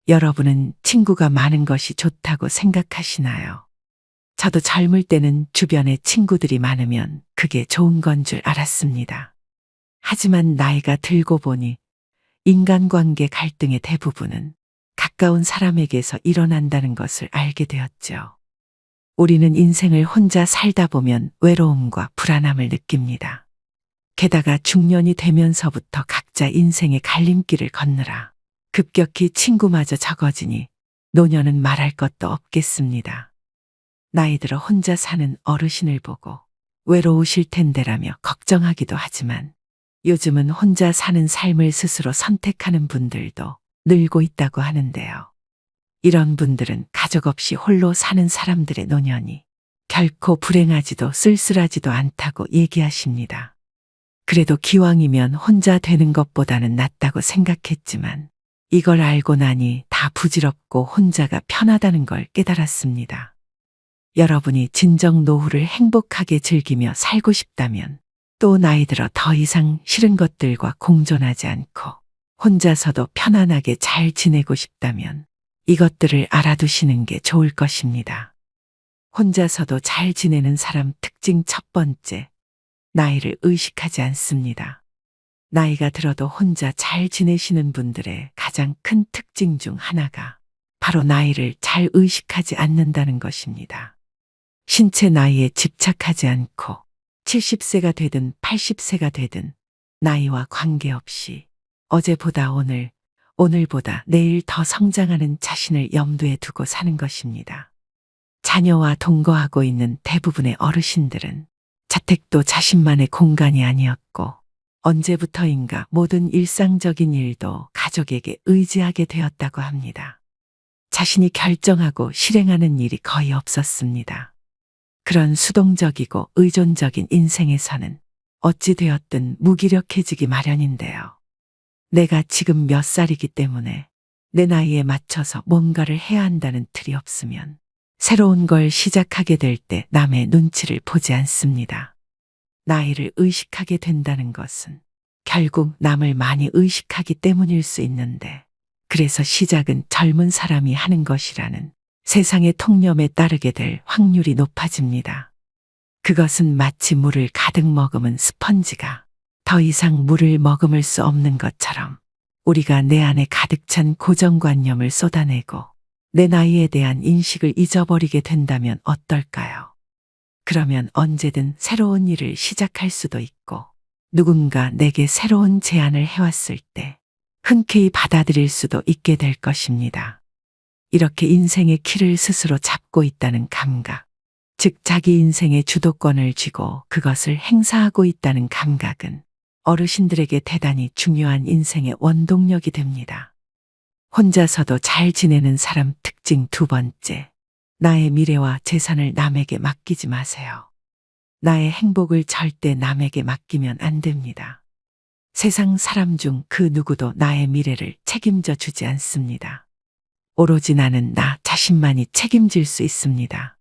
여러분은 친구가 많은 것이 좋다고 생각하시나요? 저도 젊을 때는 주변에 친구들이 많으면 그게 좋은 건 줄 알았습니다. 하지만 나이가 들고 보니 인간관계 갈등의 대부분은 가까운 사람에게서 일어난다는 것을 알게 되었죠. 우리는 인생을 혼자 살다 보면 외로움과 불안함을 느낍니다. 게다가 중년이 되면서부터 각자 인생의 갈림길을 걷느라 급격히 친구마저 적어지니 노년은 말할 것도 없겠습니다. 나이 들어 혼자 사는 어르신을 보고 외로우실 텐데라며 걱정하기도 하지만 요즘은 혼자 사는 삶을 스스로 선택하는 분들도 늘고 있다고 하는데요. 이런 분들은 가족 없이 홀로 사는 사람들의 노년이 결코 불행하지도 쓸쓸하지도 않다고 얘기하십니다. 그래도 기왕이면 혼자 되는 것보다는 낫다고 생각했지만 이걸 알고 나니 다 부질없고 혼자가 편하다는 걸 깨달았습니다. 여러분이 진정 노후를 행복하게 즐기며 살고 싶다면 또 나이 들어 더 이상 싫은 것들과 공존하지 않고 혼자서도 편안하게 잘 지내고 싶다면 이것들을 알아두시는 게 좋을 것입니다. 혼자서도 잘 지내는 사람 특징 첫 번째, 나이를 의식하지 않습니다. 나이가 들어도 혼자 잘 지내시는 분들의 가장 큰 특징 중 하나가 바로 나이를 잘 의식하지 않는다는 것입니다. 신체 나이에 집착하지 않고 70세가 되든 80세가 되든 나이와 관계없이 어제보다 오늘, 오늘보다 내일 더 성장하는 자신을 염두에 두고 사는 것입니다. 자녀와 동거하고 있는 대부분의 어르신들은 자택도 자신만의 공간이 아니었고 언제부터인가 모든 일상적인 일도 가족에게 의지하게 되었다고 합니다. 자신이 결정하고 실행하는 일이 거의 없었습니다. 그런 수동적이고 의존적인 인생에서는 어찌되었든 무기력해지기 마련인데요. 내가 지금 몇 살이기 때문에 내 나이에 맞춰서 뭔가를 해야 한다는 틀이 없으면 새로운 걸 시작하게 될 때 남의 눈치를 보지 않습니다. 나이를 의식하게 된다는 것은 결국 남을 많이 의식하기 때문일 수 있는데 그래서 시작은 젊은 사람이 하는 것이라는 세상의 통념에 따르게 될 확률이 높아집니다. 그것은 마치 물을 가득 머금은 스펀지가 더 이상 물을 머금을 수 없는 것처럼 우리가 내 안에 가득 찬 고정관념을 쏟아내고 내 나이에 대한 인식을 잊어버리게 된다면 어떨까요? 그러면 언제든 새로운 일을 시작할 수도 있고 누군가 내게 새로운 제안을 해왔을 때 흔쾌히 받아들일 수도 있게 될 것입니다. 이렇게 인생의 키를 스스로 잡고 있다는 감각, 즉 자기 인생의 주도권을 쥐고 그것을 행사하고 있다는 감각은 어르신들에게 대단히 중요한 인생의 원동력이 됩니다. 혼자서도 잘 지내는 사람 특징 두 번째, 나의 미래와 재산을 남에게 맡기지 마세요. 나의 행복을 절대 남에게 맡기면 안 됩니다. 세상 사람 중 그 누구도 나의 미래를 책임져 주지 않습니다. 오로지 나는 나 자신만이 책임질 수 있습니다.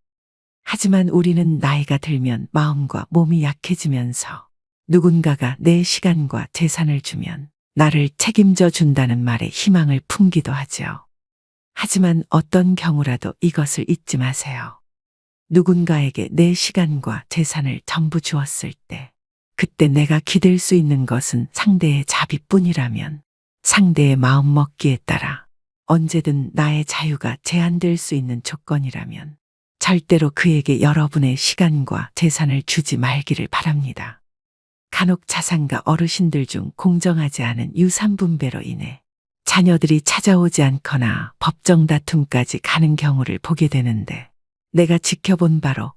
하지만 우리는 나이가 들면 마음과 몸이 약해지면서 누군가가 내 시간과 재산을 주면 나를 책임져 준다는 말에 희망을 품기도 하죠. 하지만 어떤 경우라도 이것을 잊지 마세요. 누군가에게 내 시간과 재산을 전부 주었을 때 그때 내가 기댈 수 있는 것은 상대의 자비뿐이라면 상대의 마음 먹기에 따라 언제든 나의 자유가 제한될 수 있는 조건이라면 절대로 그에게 여러분의 시간과 재산을 주지 말기를 바랍니다. 간혹 자산가 어르신들 중 공정하지 않은 유산 분배로 인해 자녀들이 찾아오지 않거나 법정 다툼까지 가는 경우를 보게 되는데 내가 지켜본 바로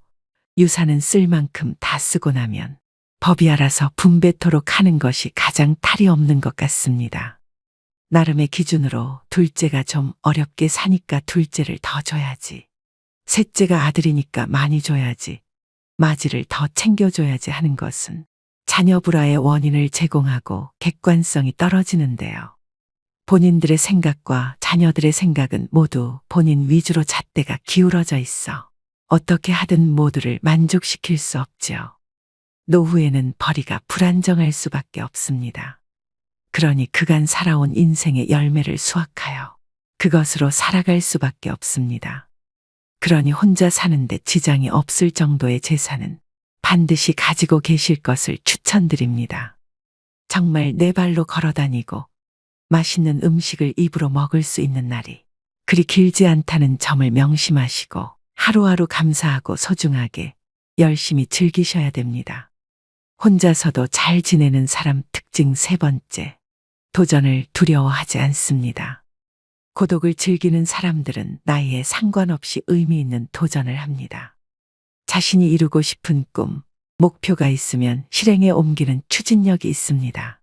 유산은 쓸 만큼 다 쓰고 나면 법이 알아서 분배토록 하는 것이 가장 탈이 없는 것 같습니다. 나름의 기준으로 둘째가 좀 어렵게 사니까 둘째를 더 줘야지. 셋째가 아들이니까 많이 줘야지. 마지를 더 챙겨줘야지 하는 것은 자녀 불화의 원인을 제공하고 객관성이 떨어지는데요. 본인들의 생각과 자녀들의 생각은 모두 본인 위주로 잣대가 기울어져 있어 어떻게 하든 모두를 만족시킬 수 없지요. 노후에는 벌이가 불안정할 수밖에 없습니다. 그러니 그간 살아온 인생의 열매를 수확하여 그것으로 살아갈 수밖에 없습니다. 그러니 혼자 사는데 지장이 없을 정도의 재산은 반드시 가지고 계실 것을 추천드립니다. 정말 네 발로 걸어 다니고 맛있는 음식을 입으로 먹을 수 있는 날이 그리 길지 않다는 점을 명심하시고 하루하루 감사하고 소중하게 열심히 즐기셔야 됩니다. 혼자서도 잘 지내는 사람 특징 세 번째, 도전을 두려워하지 않습니다. 고독을 즐기는 사람들은 나이에 상관없이 의미 있는 도전을 합니다. 자신이 이루고 싶은 꿈, 목표가 있으면 실행에 옮기는 추진력이 있습니다.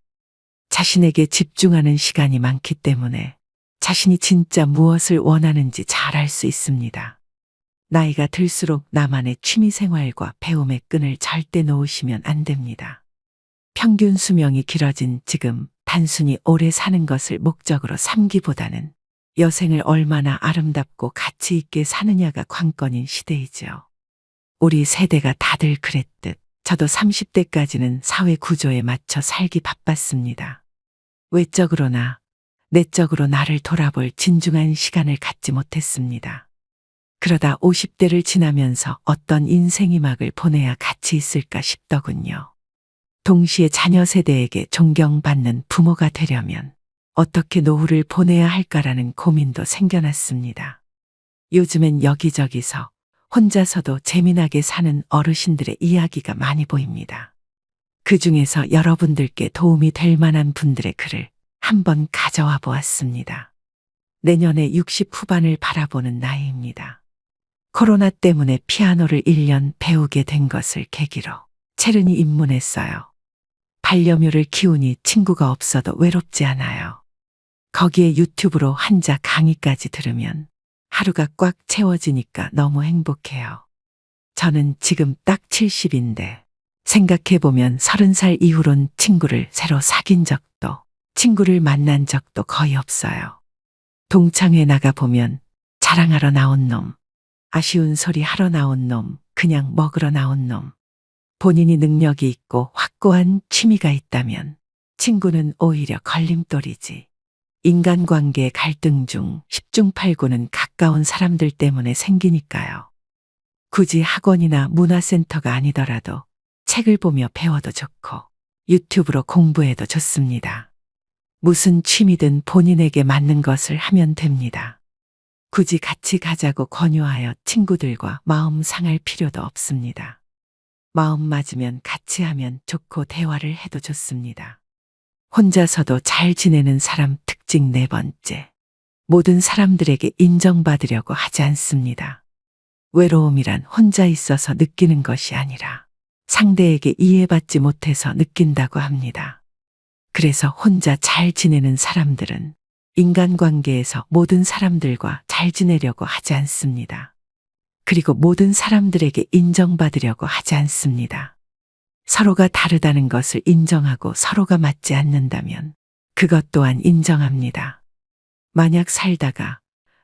자신에게 집중하는 시간이 많기 때문에 자신이 진짜 무엇을 원하는지 잘 알 수 있습니다. 나이가 들수록 나만의 취미생활과 배움의 끈을 절대 놓으시면 안 됩니다. 평균 수명이 길어진 지금 단순히 오래 사는 것을 목적으로 삼기보다는 여생을 얼마나 아름답고 가치 있게 사느냐가 관건인 시대이죠. 우리 세대가 다들 그랬듯 저도 30대까지는 사회 구조에 맞춰 살기 바빴습니다. 외적으로나 내적으로 나를 돌아볼 진중한 시간을 갖지 못했습니다. 그러다 50대를 지나면서 어떤 인생의 막을 보내야 가치 있을까 싶더군요. 동시에 자녀 세대에게 존경받는 부모가 되려면 어떻게 노후를 보내야 할까라는 고민도 생겨났습니다. 요즘엔 여기저기서 혼자서도 재미나게 사는 어르신들의 이야기가 많이 보입니다. 그 중에서 여러분들께 도움이 될 만한 분들의 글을 한번 가져와 보았습니다. 내년에 60 후반을 바라보는 나이입니다. 코로나 때문에 피아노를 1년 배우게 된 것을 계기로 체르니 입문했어요. 반려묘를 키우니 친구가 없어도 외롭지 않아요. 거기에 유튜브로 한자 강의까지 들으면 하루가 꽉 채워지니까 너무 행복해요. 저는 지금 딱 70인데 생각해보면 30살 이후론 친구를 새로 사귄 적도 친구를 만난 적도 거의 없어요. 동창회 나가보면 자랑하러 나온 놈, 아쉬운 소리 하러 나온 놈, 그냥 먹으러 나온 놈. 본인이 능력이 있고 확고한 취미가 있다면 친구는 오히려 걸림돌이지. 인간관계 갈등 중 10중 8구는 가까운 사람들 때문에 생기니까요. 굳이 학원이나 문화센터가 아니더라도 책을 보며 배워도 좋고 유튜브로 공부해도 좋습니다. 무슨 취미든 본인에게 맞는 것을 하면 됩니다. 굳이 같이 가자고 권유하여 친구들과 마음 상할 필요도 없습니다. 마음 맞으면 같이 하면 좋고 대화를 해도 좋습니다. 혼자서도 잘 지내는 사람 특징 네 번째. 모든 사람들에게 인정받으려고 하지 않습니다. 외로움이란 혼자 있어서 느끼는 것이 아니라 상대에게 이해받지 못해서 느낀다고 합니다. 그래서 혼자 잘 지내는 사람들은 인간관계에서 모든 사람들과 잘 지내려고 하지 않습니다. 그리고 모든 사람들에게 인정받으려고 하지 않습니다. 서로가 다르다는 것을 인정하고 서로가 맞지 않는다면 그것 또한 인정합니다. 만약 살다가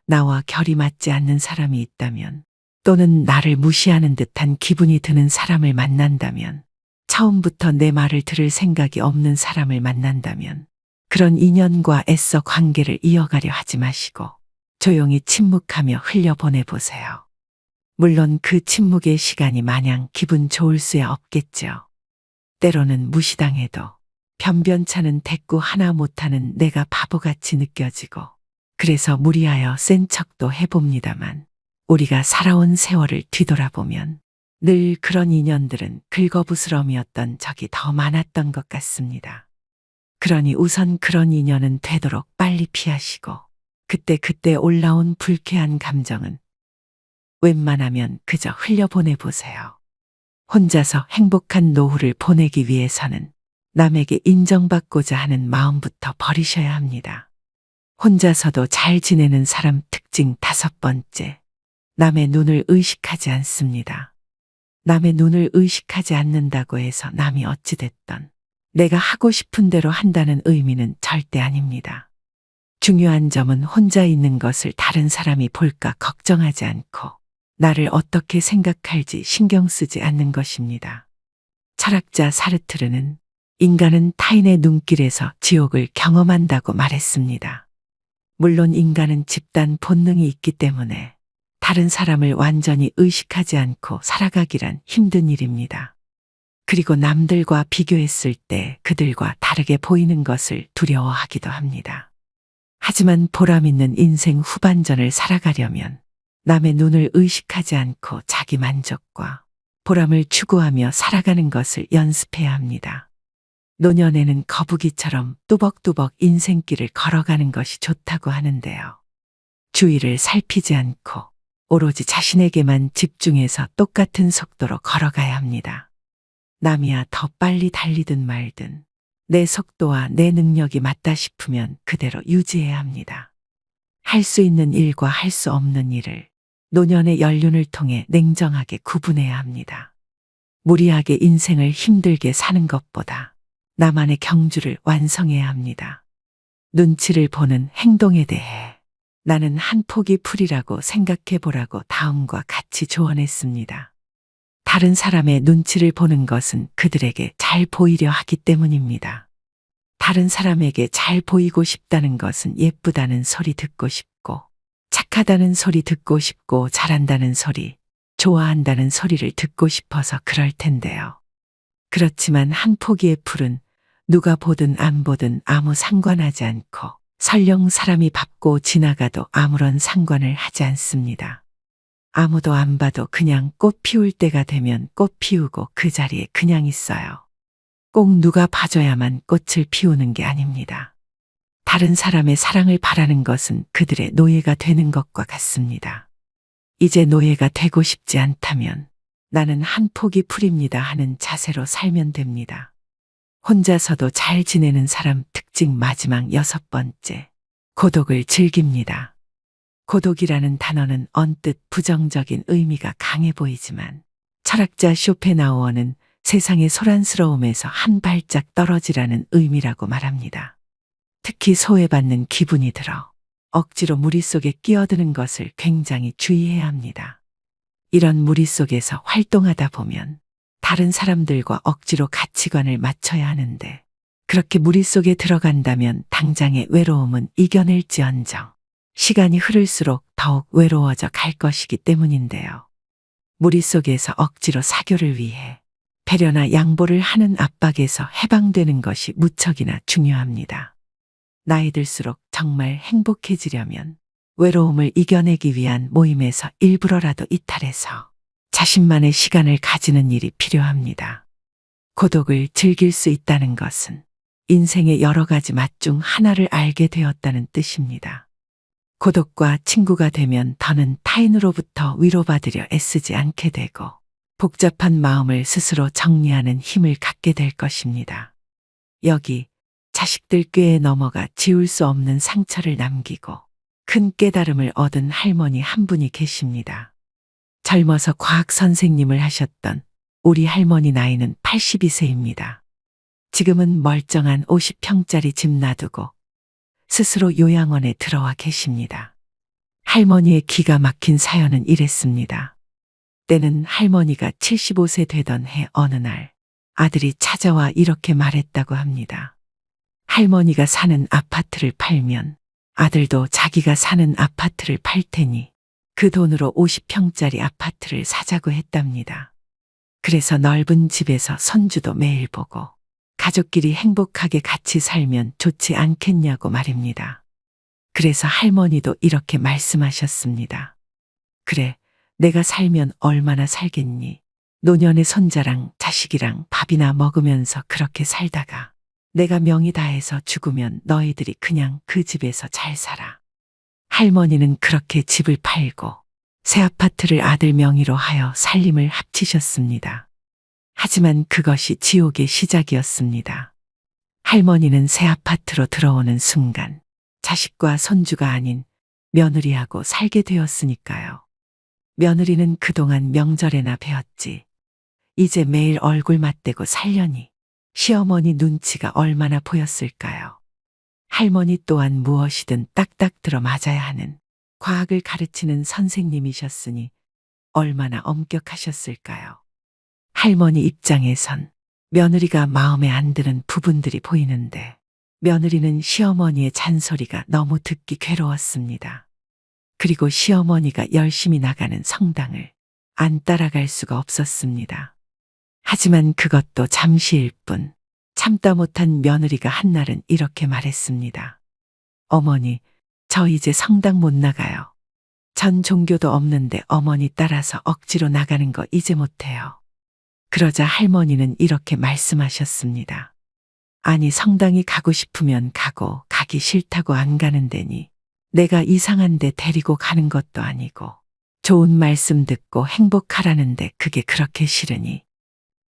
나와 결이 맞지 않는 사람이 있다면 또는 나를 무시하는 듯한 기분이 드는 사람을 만난다면 처음부터 내 말을 들을 생각이 없는 사람을 만난다면 그런 인연과 애써 관계를 이어가려 하지 마시고 조용히 침묵하며 흘려보내보세요. 물론 그 침묵의 시간이 마냥 기분 좋을 수야 없겠죠. 때로는 무시당해도 변변찮은 대꾸 하나 못하는 내가 바보같이 느껴지고 그래서 무리하여 센 척도 해봅니다만 우리가 살아온 세월을 뒤돌아보면 늘 그런 인연들은 긁어부스럼이었던 적이 더 많았던 것 같습니다. 그러니 우선 그런 인연은 되도록 빨리 피하시고 그때 올라온 불쾌한 감정은 웬만하면 그저 흘려보내보세요. 혼자서 행복한 노후를 보내기 위해서는 남에게 인정받고자 하는 마음부터 버리셔야 합니다. 혼자서도 잘 지내는 사람 특징 다섯 번째. 남의 눈을 의식하지 않습니다. 남의 눈을 의식하지 않는다고 해서 남이 어찌됐던 내가 하고 싶은 대로 한다는 의미는 절대 아닙니다. 중요한 점은 혼자 있는 것을 다른 사람이 볼까 걱정하지 않고 나를 어떻게 생각할지 신경 쓰지 않는 것입니다. 철학자 사르트르는 인간은 타인의 눈길에서 지옥을 경험한다고 말했습니다. 물론 인간은 집단 본능이 있기 때문에 다른 사람을 완전히 의식하지 않고 살아가기란 힘든 일입니다. 그리고 남들과 비교했을 때 그들과 다르게 보이는 것을 두려워하기도 합니다. 하지만 보람 있는 인생 후반전을 살아가려면 남의 눈을 의식하지 않고 자기 만족과 보람을 추구하며 살아가는 것을 연습해야 합니다. 노년에는 거북이처럼 뚜벅뚜벅 인생길을 걸어가는 것이 좋다고 하는데요. 주위를 살피지 않고 오로지 자신에게만 집중해서 똑같은 속도로 걸어가야 합니다. 남이야 더 빨리 달리든 말든 내 속도와 내 능력이 맞다 싶으면 그대로 유지해야 합니다. 할 수 있는 일과 할 수 없는 일을 노년의 연륜을 통해 냉정하게 구분해야 합니다. 무리하게 인생을 힘들게 사는 것보다 나만의 경주를 완성해야 합니다. 눈치를 보는 행동에 대해 나는 한 포기 풀이라고 생각해 보라고 다음과 같이 조언했습니다. 다른 사람의 눈치를 보는 것은 그들에게 잘 보이려 하기 때문입니다. 다른 사람에게 잘 보이고 싶다는 것은 예쁘다는 소리 듣고 싶고, 착하다는 소리 듣고 싶고, 잘한다는 소리, 좋아한다는 소리를 듣고 싶어서 그럴 텐데요. 그렇지만 한 포기의 풀은 누가 보든 안 보든 아무 상관하지 않고 설령 사람이 밟고 지나가도 아무런 상관을 하지 않습니다. 아무도 안 봐도 그냥 꽃 피울 때가 되면 꽃 피우고 그 자리에 그냥 있어요. 꼭 누가 봐줘야만 꽃을 피우는 게 아닙니다. 다른 사람의 사랑을 바라는 것은 그들의 노예가 되는 것과 같습니다. 이제 노예가 되고 싶지 않다면 나는 한 포기 풀입니다 하는 자세로 살면 됩니다. 혼자서도 잘 지내는 사람 특징 마지막 6번째. 고독을 즐깁니다. 고독이라는 단어는 언뜻 부정적인 의미가 강해 보이지만 철학자 쇼펜하우어는 세상의 소란스러움에서 한 발짝 떨어지라는 의미라고 말합니다. 특히 소외받는 기분이 들어 억지로 무리 속에 끼어드는 것을 굉장히 주의해야 합니다. 이런 무리 속에서 활동하다 보면 다른 사람들과 억지로 가치관을 맞춰야 하는데 그렇게 무리 속에 들어간다면 당장의 외로움은 이겨낼지언정 시간이 흐를수록 더욱 외로워져 갈 것이기 때문인데요. 무리 속에서 억지로 사교를 위해 배려나 양보를 하는 압박에서 해방되는 것이 무척이나 중요합니다. 나이 들수록 정말 행복해지려면 외로움을 이겨내기 위한 모임에서 일부러라도 이탈해서 자신만의 시간을 가지는 일이 필요합니다. 고독을 즐길 수 있다는 것은 인생의 여러 가지 맛 중 하나를 알게 되었다는 뜻입니다. 고독과 친구가 되면 더는 타인으로부터 위로받으려 애쓰지 않게 되고 복잡한 마음을 스스로 정리하는 힘을 갖게 될 것입니다. 여기 자식들 꾀에 넘어가 지울 수 없는 상처를 남기고 큰 깨달음을 얻은 할머니 한 분이 계십니다. 젊어서 과학 선생님을 하셨던 우리 할머니 나이는 82세입니다. 지금은 멀쩡한 50평짜리 집 놔두고 스스로 요양원에 들어와 계십니다. 할머니의 기가 막힌 사연은 이랬습니다. 때는 할머니가 75세 되던 해 어느 날 아들이 찾아와 이렇게 말했다고 합니다. 할머니가 사는 아파트를 팔면 아들도 자기가 사는 아파트를 팔 테니 그 돈으로 50평짜리 아파트를 사자고 했답니다. 그래서 넓은 집에서 손주도 매일 보고 가족끼리 행복하게 같이 살면 좋지 않겠냐고 말입니다. 그래서 할머니도 이렇게 말씀하셨습니다. 그래, 내가 살면 얼마나 살겠니? 노년의 손자랑 자식이랑 밥이나 먹으면서 그렇게 살다가 내가 명이 다해서 죽으면 너희들이 그냥 그 집에서 잘 살아. 할머니는 그렇게 집을 팔고 새 아파트를 아들 명의로 하여 살림을 합치셨습니다. 하지만 그것이 지옥의 시작이었습니다. 할머니는 새 아파트로 들어오는 순간 자식과 손주가 아닌 며느리하고 살게 되었으니까요. 며느리는 그동안 명절에나 뵈었지. 이제 매일 얼굴 맞대고 살려니 시어머니 눈치가 얼마나 보였을까요? 할머니 또한 무엇이든 딱딱 들어 맞아야 하는 과학을 가르치는 선생님이셨으니 얼마나 엄격하셨을까요? 할머니 입장에선 며느리가 마음에 안 드는 부분들이 보이는데 며느리는 시어머니의 잔소리가 너무 듣기 괴로웠습니다. 그리고 시어머니가 열심히 나가는 성당을 안 따라갈 수가 없었습니다. 하지만 그것도 잠시일 뿐. 참다 못한 며느리가 한날은 이렇게 말했습니다. 어머니, 저 이제 성당 못 나가요. 전 종교도 없는데 어머니 따라서 억지로 나가는 거 이제 못해요. 그러자 할머니는 이렇게 말씀하셨습니다. 아니, 성당이 가고 싶으면 가고 가기 싫다고 안 가는 데니 내가 이상한 데 데리고 가는 것도 아니고 좋은 말씀 듣고 행복하라는데 그게 그렇게 싫으니.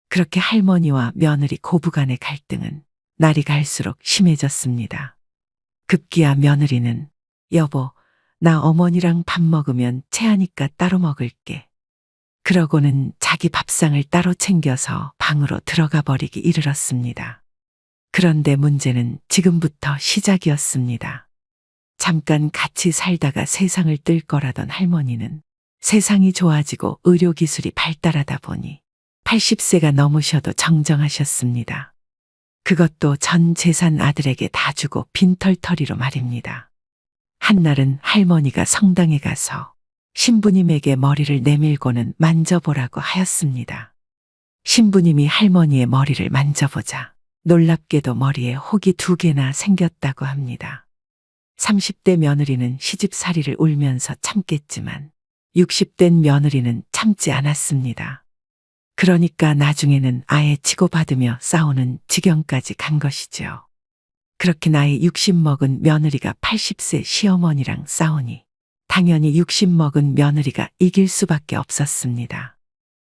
그렇게 할머니와 며느리 고부간의 갈등은 날이 갈수록 심해졌습니다. 급기야 며느리는 여보, 나 어머니랑 밥 먹으면 체하니까 따로 먹을게. 그러고는 자기 밥상을 따로 챙겨서 방으로 들어가 버리기 이르렀습니다. 그런데 문제는 지금부터 시작이었습니다. 잠깐 같이 살다가 세상을 뜰 거라던 할머니는 세상이 좋아지고 의료기술이 발달하다 보니 80세가 넘으셔도 정정하셨습니다. 그것도 전 재산 아들에게 다 주고 빈털터리로 말입니다. 한날은 할머니가 성당에 가서 신부님에게 머리를 내밀고는 만져보라고 하였습니다. 신부님이 할머니의 머리를 만져보자 놀랍게도 머리에 혹이 2개나 생겼다고 합니다. 30대 며느리는 시집살이를 울면서 참겠지만 60된 며느리는 참지 않았습니다. 그러니까 나중에는 아예 치고받으며 싸우는 지경까지 간 것이죠. 그렇게 나이 60 먹은 며느리가 80세 시어머니랑 싸우니 당연히 60 먹은 며느리가 이길 수밖에 없었습니다.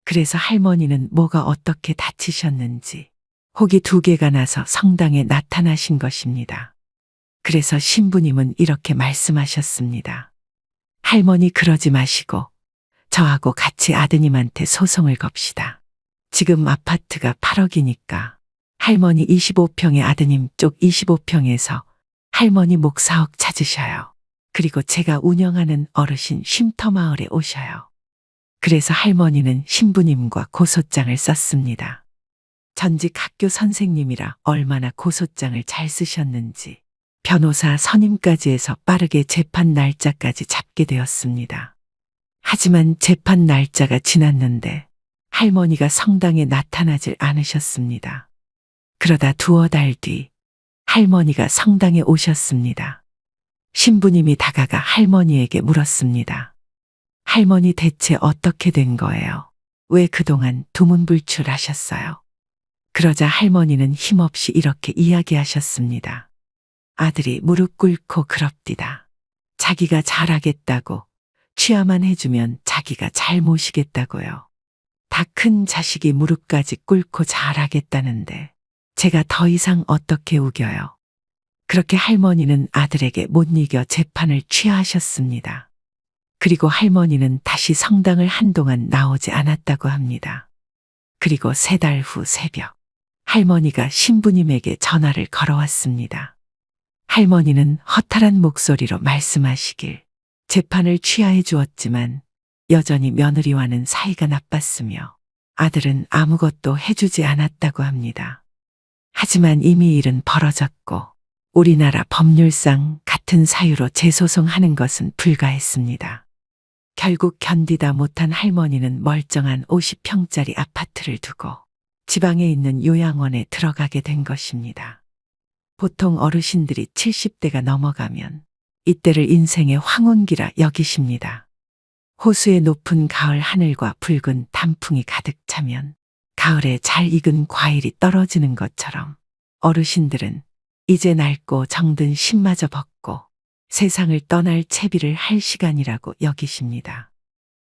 그래서 할머니는 뭐가 어떻게 다치셨는지 혹이 2개가 나서 성당에 나타나신 것입니다. 그래서 신부님은 이렇게 말씀하셨습니다. 할머니 그러지 마시고 저하고 같이 아드님한테 소송을 겁시다. 지금 아파트가 8억이니까 할머니 25평에 아드님 쪽 25평에서 할머니 목 4억 찾으셔요. 그리고 제가 운영하는 어르신 쉼터마을에 오셔요. 그래서 할머니는 신부님과 고소장을 썼습니다. 전직 학교 선생님이라 얼마나 고소장을 잘 쓰셨는지 변호사 선임까지 해서 빠르게 재판 날짜까지 잡게 되었습니다. 하지만 재판 날짜가 지났는데 할머니가 성당에 나타나질 않으셨습니다. 그러다 2달 뒤 할머니가 성당에 오셨습니다. 신부님이 다가가 할머니에게 물었습니다. 할머니 대체 어떻게 된 거예요? 왜 그동안 두문불출하셨어요? 그러자 할머니는 힘없이 이렇게 이야기하셨습니다. 아들이 무릎 꿇고 그럽디다. 자기가 잘하겠다고 취하만 해주면 자기가 잘 모시겠다고요. 다 큰 자식이 무릎까지 꿇고 잘하겠다는데 제가 더 이상 어떻게 우겨요. 그렇게 할머니는 아들에게 못 이겨 재판을 취하하셨습니다. 그리고 할머니는 다시 성당을 한동안 나오지 않았다고 합니다. 그리고 3달 후 새벽 할머니가 신부님에게 전화를 걸어왔습니다. 할머니는 허탈한 목소리로 말씀하시길 재판을 취하해 주었지만 여전히 며느리와는 사이가 나빴으며 아들은 아무것도 해주지 않았다고 합니다. 하지만 이미 일은 벌어졌고 우리나라 법률상 같은 사유로 재소송하는 것은 불가했습니다. 결국 견디다 못한 할머니는 멀쩡한 50평짜리 아파트를 두고 지방에 있는 요양원에 들어가게 된 것입니다. 보통 어르신들이 70대가 넘어가면 이때를 인생의 황혼기라 여기십니다. 호수의 높은 가을 하늘과 붉은 단풍이 가득 차면 가을에 잘 익은 과일이 떨어지는 것처럼 어르신들은 이제 낡고 정든 신마저 벗고 세상을 떠날 채비를 할 시간이라고 여기십니다.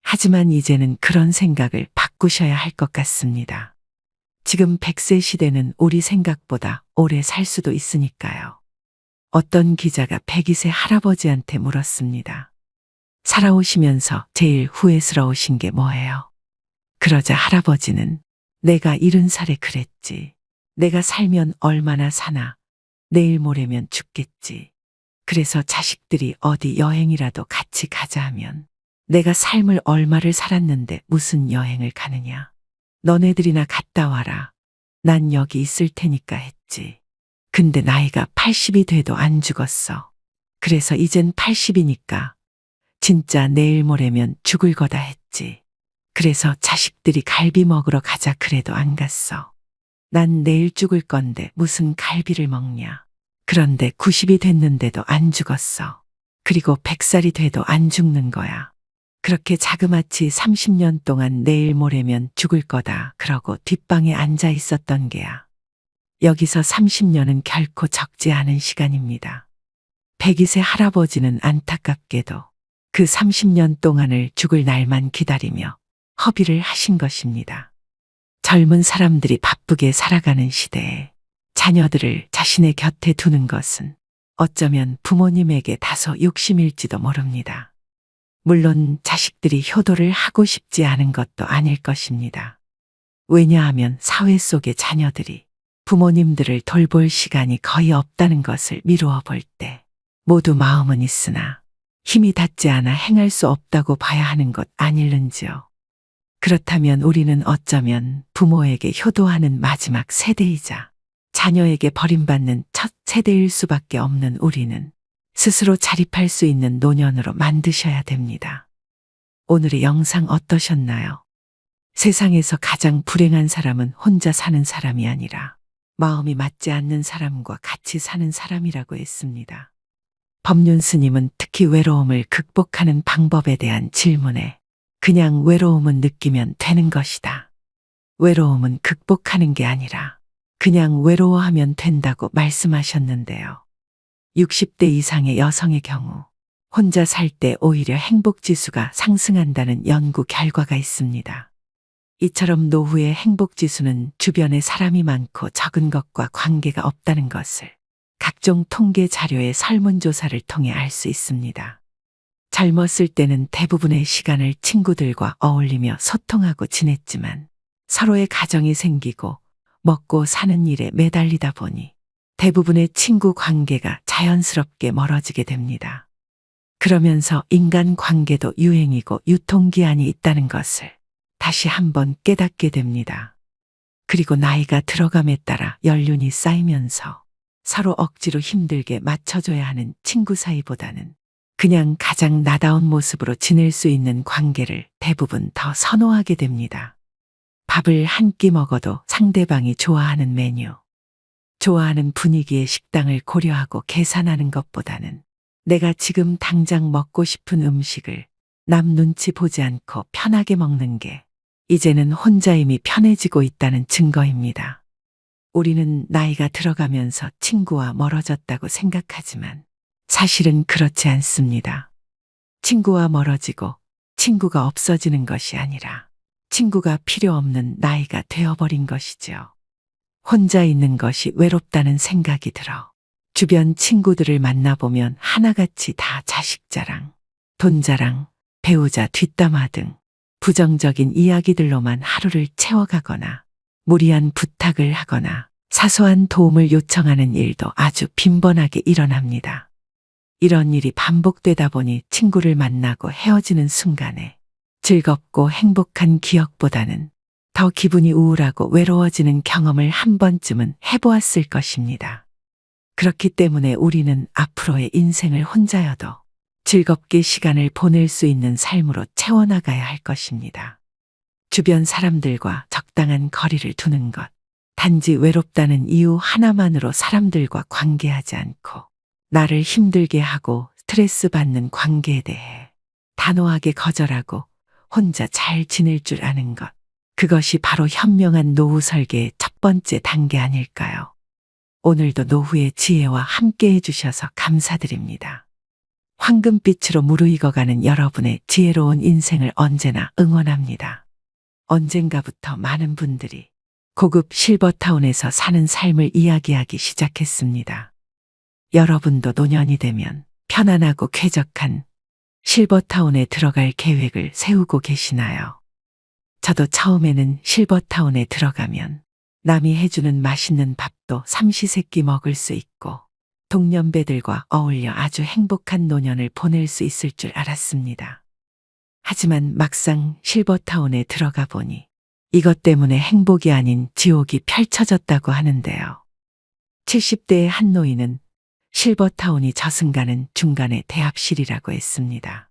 하지만 이제는 그런 생각을 바꾸셔야 할 것 같습니다. 지금 100세 시대는 우리 생각보다 오래 살 수도 있으니까요. 어떤 기자가 102세 할아버지한테 물었습니다. 살아오시면서 제일 후회스러우신 게 뭐예요? 그러자 할아버지는 내가 70살에 그랬지. 내가 살면 얼마나 사나. 내일 모레면 죽겠지. 그래서 자식들이 어디 여행이라도 같이 가자 하면 내가 삶을 얼마를 살았는데 무슨 여행을 가느냐. 너네들이나 갔다 와라. 난 여기 있을 테니까 했지. 근데 나이가 80이 돼도 안 죽었어. 그래서 이젠 80이니까 진짜 내일 모레면 죽을 거다 했지. 그래서 자식들이 갈비 먹으러 가자 그래도 안 갔어. 난 내일 죽을 건데 무슨 갈비를 먹냐. 그런데 90이 됐는데도 안 죽었어. 그리고 100살이 돼도 안 죽는 거야. 그렇게 자그마치 30년 동안 내일 모레면 죽을 거다 그러고 뒷방에 앉아 있었던 게야. 여기서 30년은 결코 적지 않은 시간입니다. 102세 할아버지는 안타깝게도 그 30년 동안을 죽을 날만 기다리며 허비를 하신 것입니다. 젊은 사람들이 바쁘게 살아가는 시대에 자녀들을 자신의 곁에 두는 것은 어쩌면 부모님에게 다소 욕심일지도 모릅니다. 물론 자식들이 효도를 하고 싶지 않은 것도 아닐 것입니다. 왜냐하면 사회 속의 자녀들이 부모님들을 돌볼 시간이 거의 없다는 것을 미루어 볼 때 모두 마음은 있으나 힘이 닿지 않아 행할 수 없다고 봐야 하는 것 아닐는지요. 그렇다면 우리는 어쩌면 부모에게 효도하는 마지막 세대이자 자녀에게 버림받는 첫 세대일 수밖에 없는 우리는 스스로 자립할 수 있는 노년으로 만드셔야 됩니다. 오늘의 영상 어떠셨나요? 세상에서 가장 불행한 사람은 혼자 사는 사람이 아니라 마음이 맞지 않는 사람과 같이 사는 사람이라고 했습니다. 법륜 스님은 특히 외로움을 극복하는 방법에 대한 질문에 그냥 외로움은 느끼면 되는 것이다. 외로움은 극복하는 게 아니라 그냥 외로워하면 된다고 말씀하셨는데요. 60대 이상의 여성의 경우 혼자 살 때 오히려 행복지수가 상승한다는 연구 결과가 있습니다. 이처럼 노후의 행복지수는 주변에 사람이 많고 적은 것과 관계가 없다는 것을 각종 통계 자료의 설문조사를 통해 알 수 있습니다. 젊었을 때는 대부분의 시간을 친구들과 어울리며 소통하고 지냈지만 서로의 가정이 생기고 먹고 사는 일에 매달리다 보니 대부분의 친구 관계가 자연스럽게 멀어지게 됩니다. 그러면서 인간 관계도 유행이고 유통기한이 있다는 것을 다시 한번 깨닫게 됩니다. 그리고 나이가 들어감에 따라 연륜이 쌓이면서 서로 억지로 힘들게 맞춰줘야 하는 친구 사이보다는 그냥 가장 나다운 모습으로 지낼 수 있는 관계를 대부분 더 선호하게 됩니다. 밥을 한 끼 먹어도 상대방이 좋아하는 메뉴, 좋아하는 분위기의 식당을 고려하고 계산하는 것보다는 내가 지금 당장 먹고 싶은 음식을 남 눈치 보지 않고 편하게 먹는 게 이제는 혼자임이 편해지고 있다는 증거입니다. 우리는 나이가 들어가면서 친구와 멀어졌다고 생각하지만 사실은 그렇지 않습니다. 친구와 멀어지고 친구가 없어지는 것이 아니라 친구가 필요 없는 나이가 되어버린 것이죠. 혼자 있는 것이 외롭다는 생각이 들어 주변 친구들을 만나보면 하나같이 다 자식 자랑, 돈 자랑, 배우자 뒷담화 등 부정적인 이야기들로만 하루를 채워가거나 무리한 부탁을 하거나 사소한 도움을 요청하는 일도 아주 빈번하게 일어납니다. 이런 일이 반복되다 보니 친구를 만나고 헤어지는 순간에 즐겁고 행복한 기억보다는 더 기분이 우울하고 외로워지는 경험을 한 번쯤은 해보았을 것입니다. 그렇기 때문에 우리는 앞으로의 인생을 혼자여도 즐겁게 시간을 보낼 수 있는 삶으로 채워나가야 할 것입니다. 주변 사람들과 적당한 거리를 두는 것, 단지 외롭다는 이유 하나만으로 사람들과 관계하지 않고 나를 힘들게 하고 스트레스 받는 관계에 대해 단호하게 거절하고 혼자 잘 지낼 줄 아는 것, 그것이 바로 현명한 노후 설계의 첫 번째 단계 아닐까요? 오늘도 노후의 지혜와 함께 해주셔서 감사드립니다. 황금빛으로 무르익어가는 여러분의 지혜로운 인생을 언제나 응원합니다. 언젠가부터 많은 분들이 고급 실버타운에서 사는 삶을 이야기하기 시작했습니다. 여러분도 노년이 되면 편안하고 쾌적한 실버타운에 들어갈 계획을 세우고 계시나요? 저도 처음에는 실버타운에 들어가면 남이 해주는 맛있는 밥도 삼시세끼 먹을 수 있고 동년배들과 어울려 아주 행복한 노년을 보낼 수 있을 줄 알았습니다. 하지만 막상 실버타운에 들어가 보니 이것 때문에 행복이 아닌 지옥이 펼쳐졌다고 하는데요. 70대의 한 노인은 실버타운이 저승가는 중간에 대합실이라고 했습니다.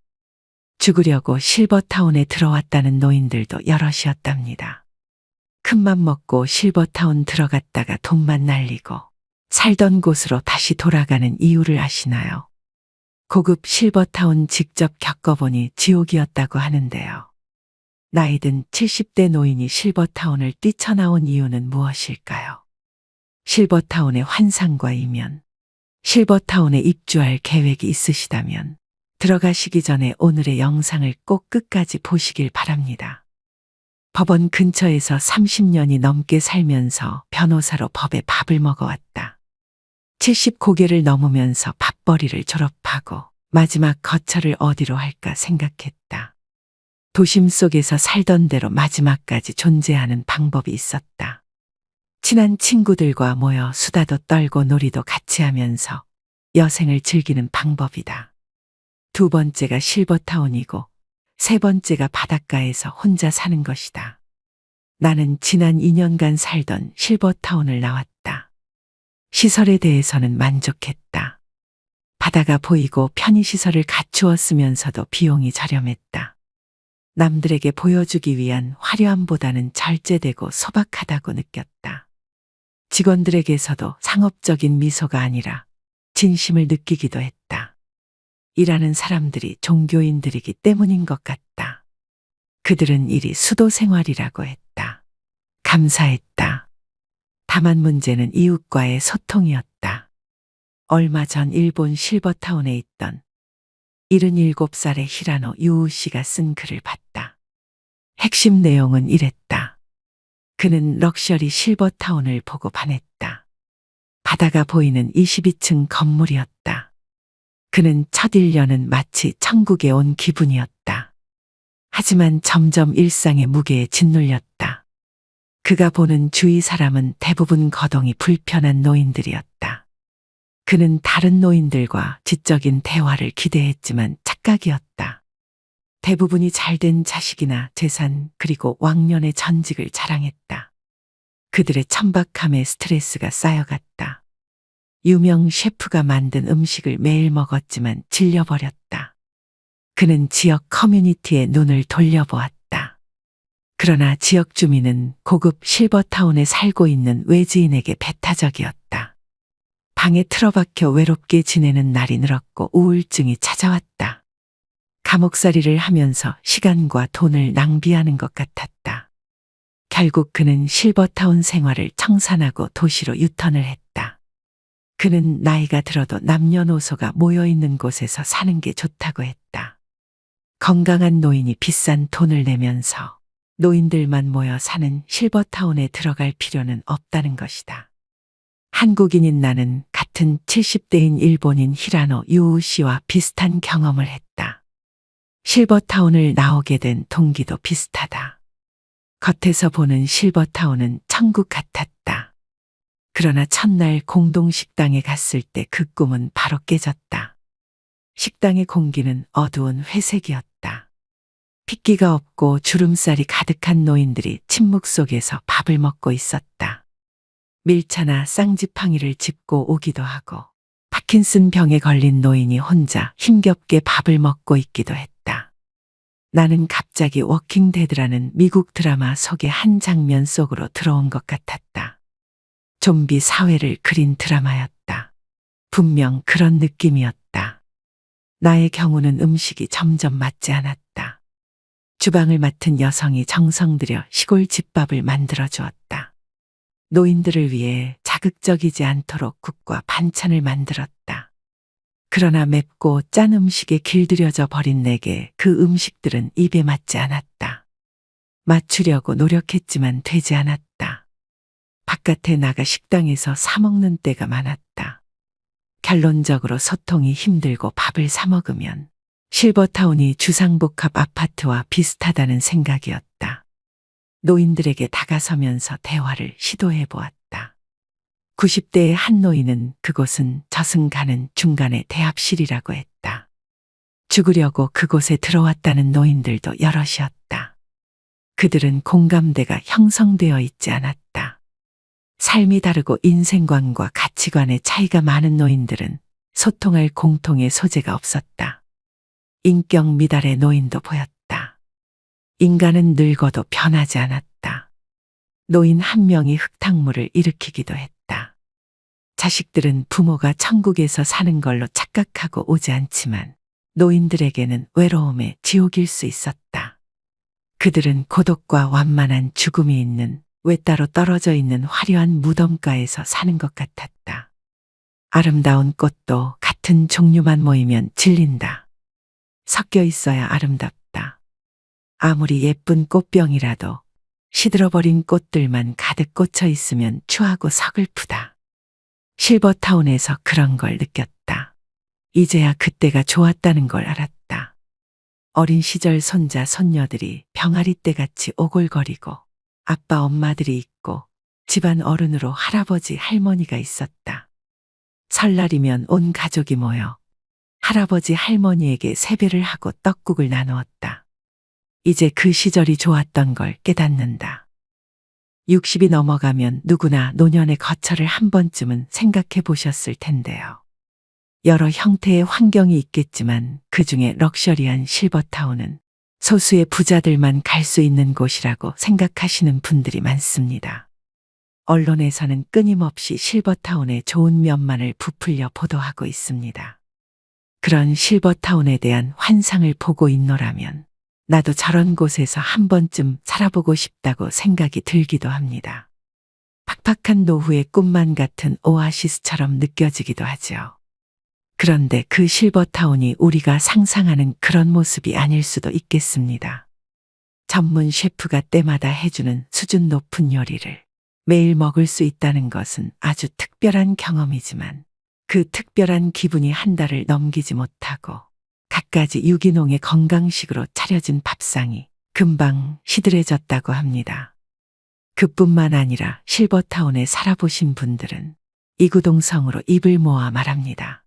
죽으려고 실버타운에 들어왔다는 노인들도 여럿이었답니다. 큰맘 먹고 실버타운 들어갔다가 돈만 날리고 살던 곳으로 다시 돌아가는 이유를 아시나요? 고급 실버타운 직접 겪어보니 지옥이었다고 하는데요. 나이든 70대 노인이 실버타운을 뛰쳐나온 이유는 무엇일까요? 실버타운의 환상과 이면, 실버타운에 입주할 계획이 있으시다면 들어가시기 전에 오늘의 영상을 꼭 끝까지 보시길 바랍니다. 법원 근처에서 30년이 넘게 살면서 변호사로 법의 밥을 먹어왔다. 70 고개를 넘으면서 밥벌이를 졸업하고 마지막 거처를 어디로 할까 생각했다. 도심 속에서 살던 대로 마지막까지 존재하는 방법이 있었다. 친한 친구들과 모여 수다도 떨고 놀이도 같이 하면서 여생을 즐기는 방법이다. 두 번째가 실버타운이고 세 번째가 바닷가에서 혼자 사는 것이다. 나는 지난 2년간 살던 실버타운을 나왔다. 시설에 대해서는 만족했다. 바다가 보이고 편의시설을 갖추었으면서도 비용이 저렴했다. 남들에게 보여주기 위한 화려함보다는 절제되고 소박하다고 느꼈다. 직원들에게서도 상업적인 미소가 아니라 진심을 느끼기도 했다. 일하는 사람들이 종교인들이기 때문인 것 같다. 그들은 일이 수도 생활이라고 했다. 감사했다. 다만 문제는 이웃과의 소통이었다. 얼마 전 일본 실버타운에 있던 77살의 히라노 유우 씨가 쓴 글을 봤다. 핵심 내용은 이랬다. 그는 럭셔리 실버타운을 보고 반했다. 바다가 보이는 22층 건물이었다. 그는 첫 1년은 마치 천국에 온 기분이었다. 하지만 점점 일상의 무게에 짓눌렸다. 그가 보는 주위 사람은 대부분 거동이 불편한 노인들이었다. 그는 다른 노인들과 지적인 대화를 기대했지만 착각이었다. 대부분이 잘된 자식이나 재산 그리고 왕년의 전직을 자랑했다. 그들의 천박함에 스트레스가 쌓여갔다. 유명 셰프가 만든 음식을 매일 먹었지만 질려버렸다. 그는 지역 커뮤니티에 눈을 돌려보았다. 그러나 지역 주민은 고급 실버타운에 살고 있는 외지인에게 배타적이었다. 방에 틀어박혀 외롭게 지내는 날이 늘었고 우울증이 찾아왔다. 감옥살이를 하면서 시간과 돈을 낭비하는 것 같았다. 결국 그는 실버타운 생활을 청산하고 도시로 유턴을 했다. 그는 나이가 들어도 남녀노소가 모여있는 곳에서 사는 게 좋다고 했다. 건강한 노인이 비싼 돈을 내면서 노인들만 모여 사는 실버타운에 들어갈 필요는 없다는 것이다. 한국인인 나는 같은 70대인 일본인 히라노 유우 씨와 비슷한 경험을 했다. 실버타운을 나오게 된 동기도 비슷하다. 겉에서 보는 실버타운은 천국 같았다. 그러나 첫날 공동식당에 갔을 때 그 꿈은 바로 깨졌다. 식당의 공기는 어두운 회색이었다. 핏기가 없고 주름살이 가득한 노인들이 침묵 속에서 밥을 먹고 있었다. 밀차나 쌍지팡이를 짚고 오기도 하고 파킨슨 병에 걸린 노인이 혼자 힘겹게 밥을 먹고 있기도 했다. 나는 갑자기 워킹 데드라는 미국 드라마 속의 한 장면 속으로 들어온 것 같았다. 좀비 사회를 그린 드라마였다. 분명 그런 느낌이었다. 나의 경우는 음식이 점점 맞지 않았다. 주방을 맡은 여성이 정성 들여 시골 집밥을 만들어 주었다. 노인들을 위해 자극적이지 않도록 국과 반찬을 만들었다. 그러나 맵고 짠 음식에 길들여져 버린 내게 그 음식들은 입에 맞지 않았다. 맞추려고 노력했지만 되지 않았다. 바깥에 나가 식당에서 사 먹는 때가 많았다. 결론적으로 소통이 힘들고 밥을 사 먹으면 실버타운이 주상복합 아파트와 비슷하다는 생각이었다. 노인들에게 다가서면서 대화를 시도해 보았다. 90대의 한 노인은 그곳은 저승가는 중간의 대합실이라고 했다. 죽으려고 그곳에 들어왔다는 노인들도 여럿이었다. 그들은 공감대가 형성되어 있지 않았다. 삶이 다르고 인생관과 가치관의 차이가 많은 노인들은 소통할 공통의 소재가 없었다. 인격 미달의 노인도 보였다. 인간은 늙어도 변하지 않았다. 노인 한 명이 흙탕물을 일으키기도 했다. 자식들은 부모가 천국에서 사는 걸로 착각하고 오지 않지만 노인들에게는 외로움의 지옥일 수 있었다. 그들은 고독과 완만한 죽음이 있는 외따로 떨어져 있는 화려한 무덤가에서 사는 것 같았다. 아름다운 꽃도 같은 종류만 모이면 질린다. 섞여 있어야 아름답다. 아무리 예쁜 꽃병이라도 시들어버린 꽃들만 가득 꽂혀 있으면 추하고 서글프다. 실버타운에서 그런 걸 느꼈다. 이제야 그때가 좋았다는 걸 알았다. 어린 시절 손자, 손녀들이 병아리 떼같이 오골거리고 아빠, 엄마들이 있고 집안 어른으로 할아버지, 할머니가 있었다. 설날이면 온 가족이 모여 할아버지, 할머니에게 세배를 하고 떡국을 나누었다. 이제 그 시절이 좋았던 걸 깨닫는다. 60이 넘어가면 누구나 노년의 거처를 한 번쯤은 생각해 보셨을 텐데요. 여러 형태의 환경이 있겠지만 그중에 럭셔리한 실버타운은 소수의 부자들만 갈 수 있는 곳이라고 생각하시는 분들이 많습니다. 언론에서는 끊임없이 실버타운의 좋은 면만을 부풀려 보도하고 있습니다. 그런 실버타운에 대한 환상을 보고 있노라면 나도 저런 곳에서 한 번쯤 살아보고 싶다고 생각이 들기도 합니다. 팍팍한 노후의 꿈만 같은 오아시스처럼 느껴지기도 하죠. 그런데 그 실버타운이 우리가 상상하는 그런 모습이 아닐 수도 있겠습니다. 전문 셰프가 때마다 해주는 수준 높은 요리를 매일 먹을 수 있다는 것은 아주 특별한 경험이지만 그 특별한 기분이 한 달을 넘기지 못하고 갖가지 유기농의 건강식으로 차려진 밥상이 금방 시들해졌다고 합니다. 그뿐만 아니라 실버타운에 살아보신 분들은 이구동성으로 입을 모아 말합니다.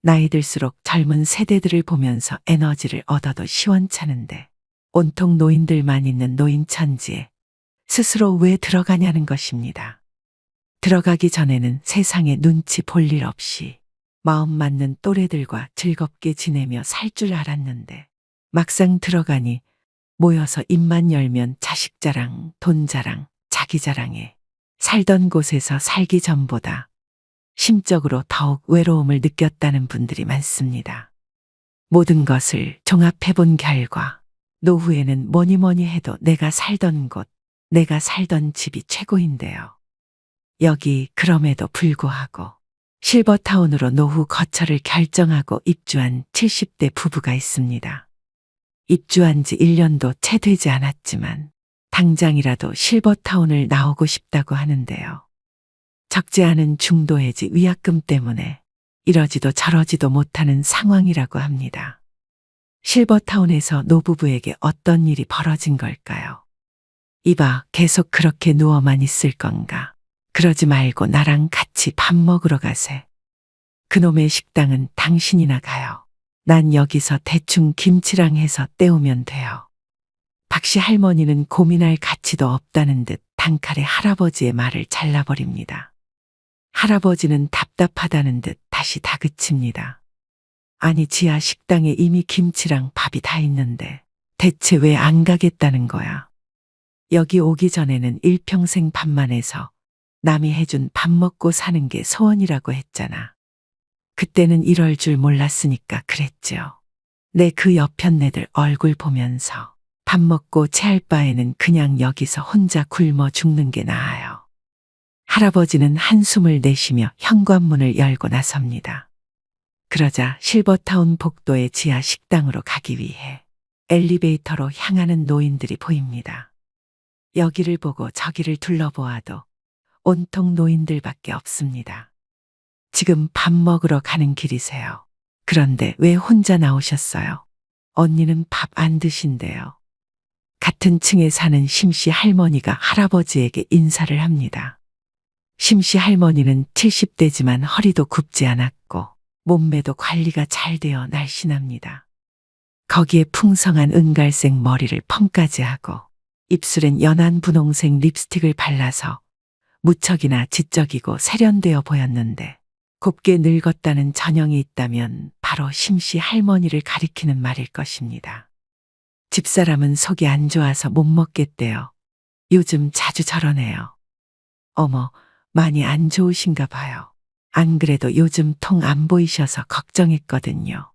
나이 들수록 젊은 세대들을 보면서 에너지를 얻어도 시원찮은데 온통 노인들만 있는 노인천지에 스스로 왜 들어가냐는 것입니다. 들어가기 전에는 세상에 눈치 볼 일 없이 마음 맞는 또래들과 즐겁게 지내며 살 줄 알았는데 막상 들어가니 모여서 입만 열면 자식 자랑, 돈 자랑, 자기 자랑에 살던 곳에서 살기 전보다 심적으로 더욱 외로움을 느꼈다는 분들이 많습니다. 모든 것을 종합해 본 결과 노후에는 뭐니 뭐니 해도 내가 살던 곳, 내가 살던 집이 최고인데요. 여기 그럼에도 불구하고 실버타운으로 노후 거처를 결정하고 입주한 70대 부부가 있습니다. 입주한 지 1년도 채 되지 않았지만 당장이라도 실버타운을 나오고 싶다고 하는데요. 적지 않은 중도해지 위약금 때문에 이러지도 저러지도 못하는 상황이라고 합니다. 실버타운에서 노부부에게 어떤 일이 벌어진 걸까요? 이봐, 계속 그렇게 누워만 있을 건가? 그러지 말고 나랑 같이 밥 먹으러 가세. 그놈의 식당은 당신이나 가요. 난 여기서 대충 김치랑 해서 때우면 돼요. 박씨 할머니는 고민할 가치도 없다는 듯 단칼에 할아버지의 말을 잘라버립니다. 할아버지는 답답하다는 듯 다시 다그칩니다. 아니, 지하 식당에 이미 김치랑 밥이 다 있는데 대체 왜 안 가겠다는 거야? 여기 오기 전에는 일평생 밥만 해서 남이 해준 밥 먹고 사는 게 소원이라고 했잖아. 그때는 이럴 줄 몰랐으니까 그랬죠. 내 그 여편네들 얼굴 보면서 밥 먹고 체할 바에는 그냥 여기서 혼자 굶어 죽는 게 나아요. 할아버지는 한숨을 내쉬며 현관문을 열고 나섭니다. 그러자 실버타운 복도의 지하 식당으로 가기 위해 엘리베이터로 향하는 노인들이 보입니다. 여기를 보고 저기를 둘러보아도 온통 노인들밖에 없습니다. 지금 밥 먹으러 가는 길이세요. 그런데 왜 혼자 나오셨어요? 언니는 밥 안 드신대요. 같은 층에 사는 심씨 할머니가 할아버지에게 인사를 합니다. 심씨 할머니는 70대지만 허리도 굽지 않았고 몸매도 관리가 잘 되어 날씬합니다. 거기에 풍성한 은갈색 머리를 펌까지 하고 입술엔 연한 분홍색 립스틱을 발라서 무척이나 지적이고 세련되어 보였는데 곱게 늙었다는 전형이 있다면 바로 심씨 할머니를 가리키는 말일 것입니다. 집사람은 속이 안 좋아서 못 먹겠대요. 요즘 자주 저러네요. 어머, 많이 안 좋으신가 봐요. 안 그래도 요즘 통 안 보이셔서 걱정했거든요.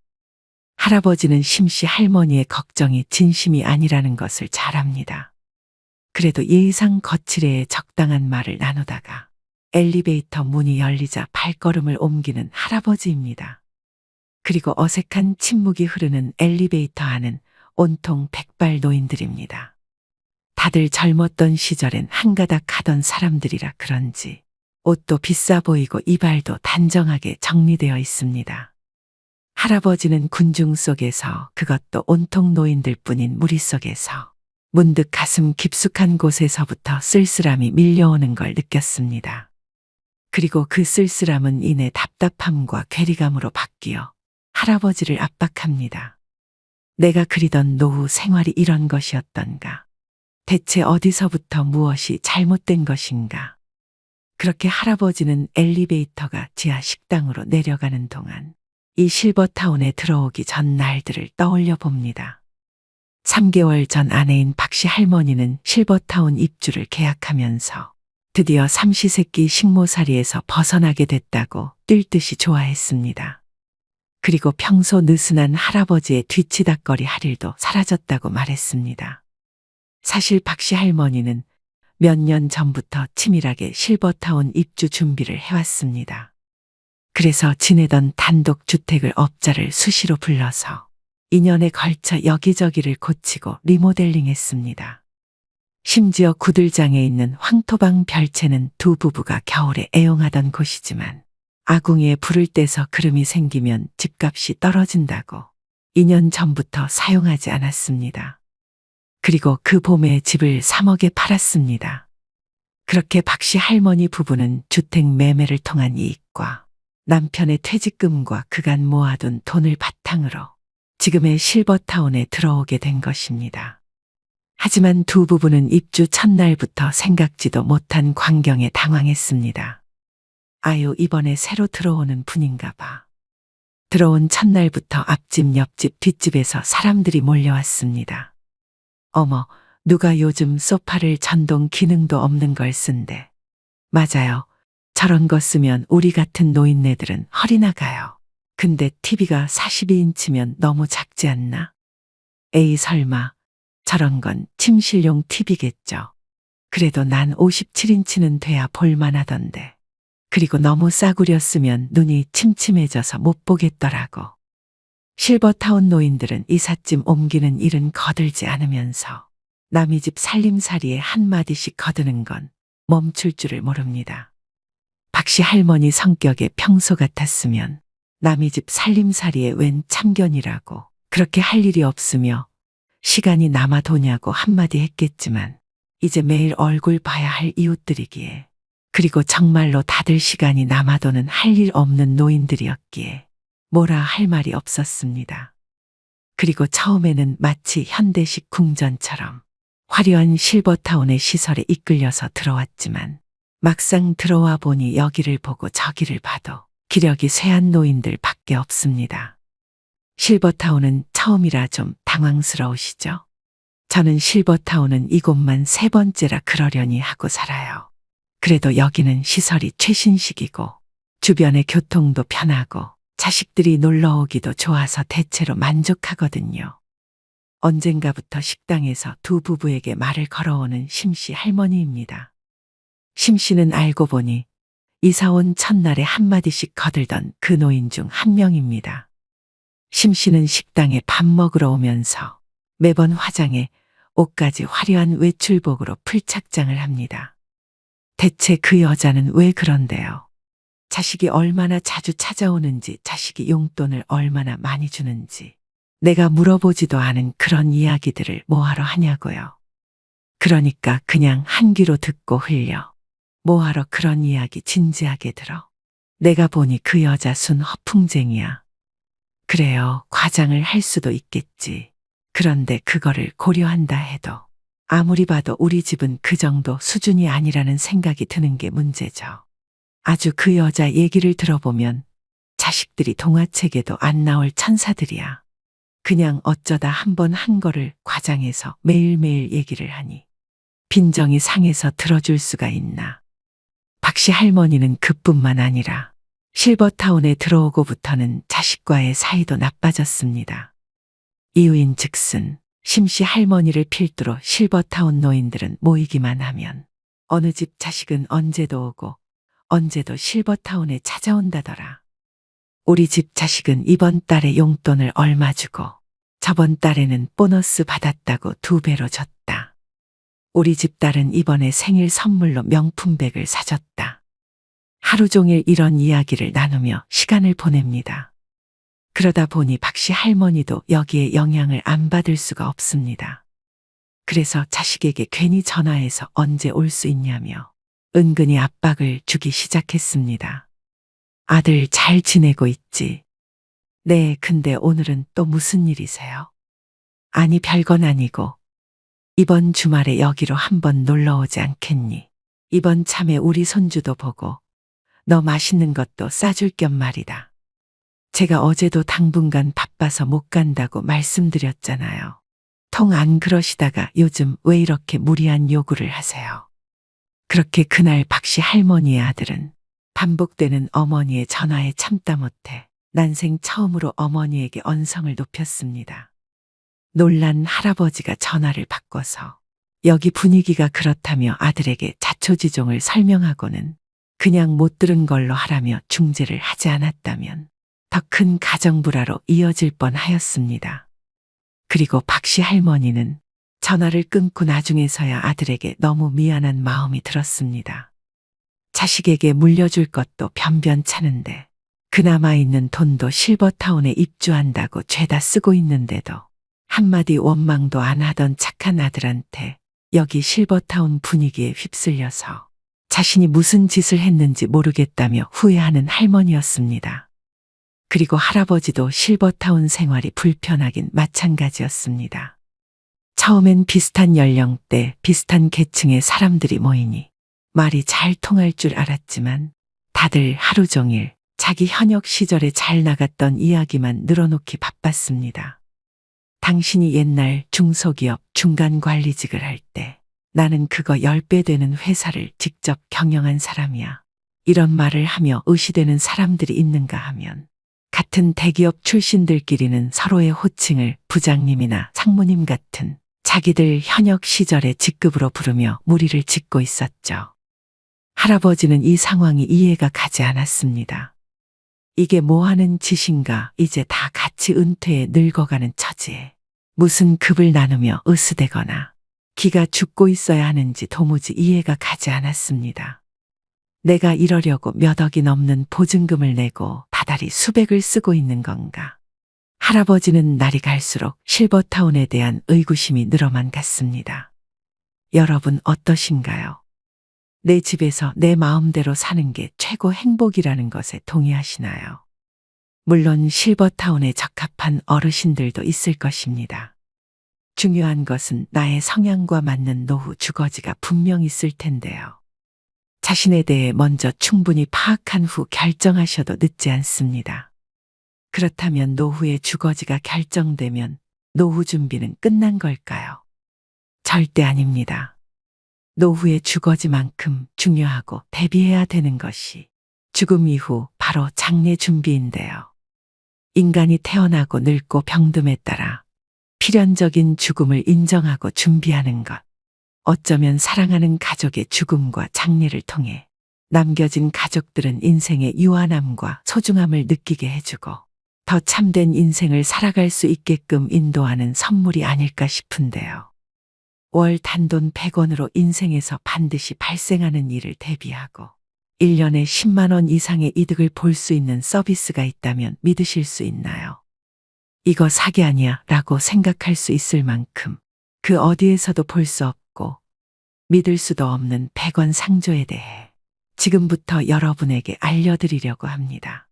할아버지는 심씨 할머니의 걱정이 진심이 아니라는 것을 잘 압니다. 그래도 예의상 거칠에 적당한 말을 나누다가 엘리베이터 문이 열리자 발걸음을 옮기는 할아버지입니다. 그리고 어색한 침묵이 흐르는 엘리베이터 안은 온통 백발 노인들입니다. 다들 젊었던 시절엔 한가닥 하던 사람들이라 그런지 옷도 비싸 보이고 이발도 단정하게 정리되어 있습니다. 할아버지는 군중 속에서, 그것도 온통 노인들 뿐인 무리 속에서 문득 가슴 깊숙한 곳에서부터 쓸쓸함이 밀려오는 걸 느꼈습니다. 그리고 그 쓸쓸함은 이내 답답함과 괴리감으로 바뀌어 할아버지를 압박합니다. 내가 그리던 노후 생활이 이런 것이었던가? 대체 어디서부터 무엇이 잘못된 것인가? 그렇게 할아버지는 엘리베이터가 지하 식당으로 내려가는 동안 이 실버타운에 들어오기 전 날들을 떠올려 봅니다. 3개월 전 아내인 박씨 할머니는 실버타운 입주를 계약하면서 드디어 삼시세끼 식모살이에서 벗어나게 됐다고 뛸 듯이 좋아했습니다. 그리고 평소 느슨한 할아버지의 뒤치다꺼리 할 일도 사라졌다고 말했습니다. 사실 박씨 할머니는 몇 년 전부터 치밀하게 실버타운 입주 준비를 해왔습니다. 그래서 지내던 단독주택을 업자를 수시로 불러서 2년에 걸쳐 여기저기를 고치고 리모델링했습니다. 심지어 구들장에 있는 황토방 별채는 두 부부가 겨울에 애용하던 곳이지만 아궁이에 불을 떼서 그름이 생기면 집값이 떨어진다고 2년 전부터 사용하지 않았습니다. 그리고 그 봄에 집을 3억에 팔았습니다. 그렇게 박씨 할머니 부부는 주택 매매를 통한 이익과 남편의 퇴직금과 그간 모아둔 돈을 바탕으로 지금의 실버타운에 들어오게 된 것입니다. 하지만 두 부부는 입주 첫날부터 생각지도 못한 광경에 당황했습니다. 아유, 이번에 새로 들어오는 분인가 봐. 들어온 첫날부터 앞집, 옆집, 뒷집에서 사람들이 몰려왔습니다. 어머, 누가 요즘 소파를 전동 기능도 없는 걸 쓴대. 맞아요. 저런 거 쓰면 우리 같은 노인네들은 허리 나가요. 근데 TV가 42인치면 너무 작지 않나? 에이, 설마. 저런 건 침실용 TV겠죠. 그래도 난 57인치는 돼야 볼만하던데. 그리고 너무 싸구려 쓰면 눈이 침침해져서 못 보겠더라고. 실버타운 노인들은 이삿짐 옮기는 일은 거들지 않으면서 남의 집 살림살이에 한마디씩 거드는 건 멈출 줄을 모릅니다. 박씨 할머니 성격에 평소 같았으면 남의 집 살림살이에 웬 참견이라고 그렇게 할 일이 없으며 시간이 남아도냐고 한마디 했겠지만 이제 매일 얼굴 봐야 할 이웃들이기에, 그리고 정말로 다들 시간이 남아도는 할 일 없는 노인들이었기에 뭐라 할 말이 없었습니다. 그리고 처음에는 마치 현대식 궁전처럼 화려한 실버타운의 시설에 이끌려서 들어왔지만 막상 들어와 보니 여기를 보고 저기를 봐도 기력이 쇠한 노인들 밖에 없습니다. 실버타운은 처음이라 좀 당황스러우시죠? 저는 실버타운은 이곳만 3번째라 그러려니 하고 살아요. 그래도 여기는 시설이 최신식이고 주변의 교통도 편하고 자식들이 놀러 오기도 좋아서 대체로 만족하거든요. 언젠가부터 식당에서 두 부부에게 말을 걸어오는 심씨 할머니입니다. 심씨는 알고 보니 이사 온 첫날에 한마디씩 거들던 그 노인 중 한 명입니다. 심씨는 식당에 밥 먹으러 오면서 매번 화장해 옷까지 화려한 외출복으로 풀착장을 합니다. 대체 그 여자는 왜 그런데요? 자식이 얼마나 자주 찾아오는지, 자식이 용돈을 얼마나 많이 주는지 내가 물어보지도 않은 그런 이야기들을 뭐하러 하냐고요. 그러니까 그냥 한 귀로 듣고 흘려. 뭐하러 그런 이야기 진지하게 들어. 내가 보니 그 여자 순 허풍쟁이야. 그래요, 과장을 할 수도 있겠지. 그런데 그거를 고려한다 해도 아무리 봐도 우리 집은 그 정도 수준이 아니라는 생각이 드는 게 문제죠. 아주 그 여자 얘기를 들어보면 자식들이 동화책에도 안 나올 천사들이야. 그냥 어쩌다 한 번 한 거를 과장해서 매일매일 얘기를 하니 빈정이 상해서 들어줄 수가 있나. 박씨 할머니는 그뿐만 아니라 실버타운에 들어오고부터는 자식과의 사이도 나빠졌습니다. 이유인 즉슨 심씨 할머니를 필두로 실버타운 노인들은 모이기만 하면 어느 집 자식은 언제도 오고 언제도 실버타운에 찾아온다더라. 우리 집 자식은 이번 달에 용돈을 얼마 주고 저번 달에는 보너스 받았다고 2배로 줬다. 우리 집 딸은 이번에 생일 선물로 명품백을 사줬다. 하루 종일 이런 이야기를 나누며 시간을 보냅니다. 그러다 보니 박씨 할머니도 여기에 영향을 안 받을 수가 없습니다. 그래서 자식에게 괜히 전화해서 언제 올 수 있냐며 은근히 압박을 주기 시작했습니다. 아들 잘 지내고 있지? 네, 근데 오늘은 또 무슨 일이세요? 아니, 별건 아니고 이번 주말에 여기로 한번 놀러 오지 않겠니? 이번 참에 우리 손주도 보고 너 맛있는 것도 싸줄 겸 말이다. 제가 어제도 당분간 바빠서 못 간다고 말씀드렸잖아요. 통 안 그러시다가 요즘 왜 이렇게 무리한 요구를 하세요? 그렇게 그날 박씨 할머니의 아들은 반복되는 어머니의 전화에 참다 못해 난생 처음으로 어머니에게 언성을 높였습니다. 놀란 할아버지가 전화를 바꿔서 여기 분위기가 그렇다며 아들에게 자초지종을 설명하고는 그냥 못 들은 걸로 하라며 중재를 하지 않았다면 더 큰 가정불화로 이어질 뻔하였습니다. 그리고 박씨 할머니는 전화를 끊고 나중에서야 아들에게 너무 미안한 마음이 들었습니다. 자식에게 물려줄 것도 변변찮은데 그나마 있는 돈도 실버타운에 입주한다고 죄다 쓰고 있는데도 한마디 원망도 안 하던 착한 아들한테 여기 실버타운 분위기에 휩쓸려서 자신이 무슨 짓을 했는지 모르겠다며 후회하는 할머니였습니다. 그리고 할아버지도 실버타운 생활이 불편하긴 마찬가지였습니다. 처음엔 비슷한 연령대, 비슷한 계층의 사람들이 모이니 말이 잘 통할 줄 알았지만 다들 하루 종일 자기 현역 시절에 잘 나갔던 이야기만 늘어놓기 바빴습니다. 당신이 옛날 중소기업 중간관리직을 할 때 나는 그거 10배 되는 회사를 직접 경영한 사람이야. 이런 말을 하며 의시되는 사람들이 있는가 하면 같은 대기업 출신들끼리는 서로의 호칭을 부장님이나 상무님 같은 자기들 현역 시절의 직급으로 부르며 무리를 짓고 있었죠. 할아버지는 이 상황이 이해가 가지 않았습니다. 이게 뭐 하는 짓인가, 이제 다 같이 은퇴해 늙어가는 처지에 무슨 급을 나누며 으스대거나 기가 죽고 있어야 하는지 도무지 이해가 가지 않았습니다. 내가 이러려고 몇 억이 넘는 보증금을 내고 다달이 수백을 쓰고 있는 건가. 할아버지는 날이 갈수록 실버타운에 대한 의구심이 늘어만 갔습니다. 여러분 어떠신가요? 내 집에서 내 마음대로 사는 게 최고 행복이라는 것에 동의하시나요? 물론 실버타운에 적합한 어르신들도 있을 것입니다. 중요한 것은 나의 성향과 맞는 노후 주거지가 분명 있을 텐데요. 자신에 대해 먼저 충분히 파악한 후 결정하셔도 늦지 않습니다. 그렇다면 노후의 주거지가 결정되면 노후 준비는 끝난 걸까요? 절대 아닙니다. 노후의 주거지만큼 중요하고 대비해야 되는 것이 죽음 이후 바로 장례 준비인데요. 인간이 태어나고 늙고 병듦에 따라 필연적인 죽음을 인정하고 준비하는 것. 어쩌면 사랑하는 가족의 죽음과 장례를 통해 남겨진 가족들은 인생의 유한함과 소중함을 느끼게 해주고 더 참된 인생을 살아갈 수 있게끔 인도하는 선물이 아닐까 싶은데요. 월 단돈 100원으로 인생에서 반드시 발생하는 일을 대비하고 1년에 10만 원 이상의 이득을 볼 수 있는 서비스가 있다면 믿으실 수 있나요? 이거 사기 아니야 라고 생각할 수 있을 만큼 그 어디에서도 볼 수 없고 믿을 수도 없는 100원 상조에 대해 지금부터 여러분에게 알려드리려고 합니다.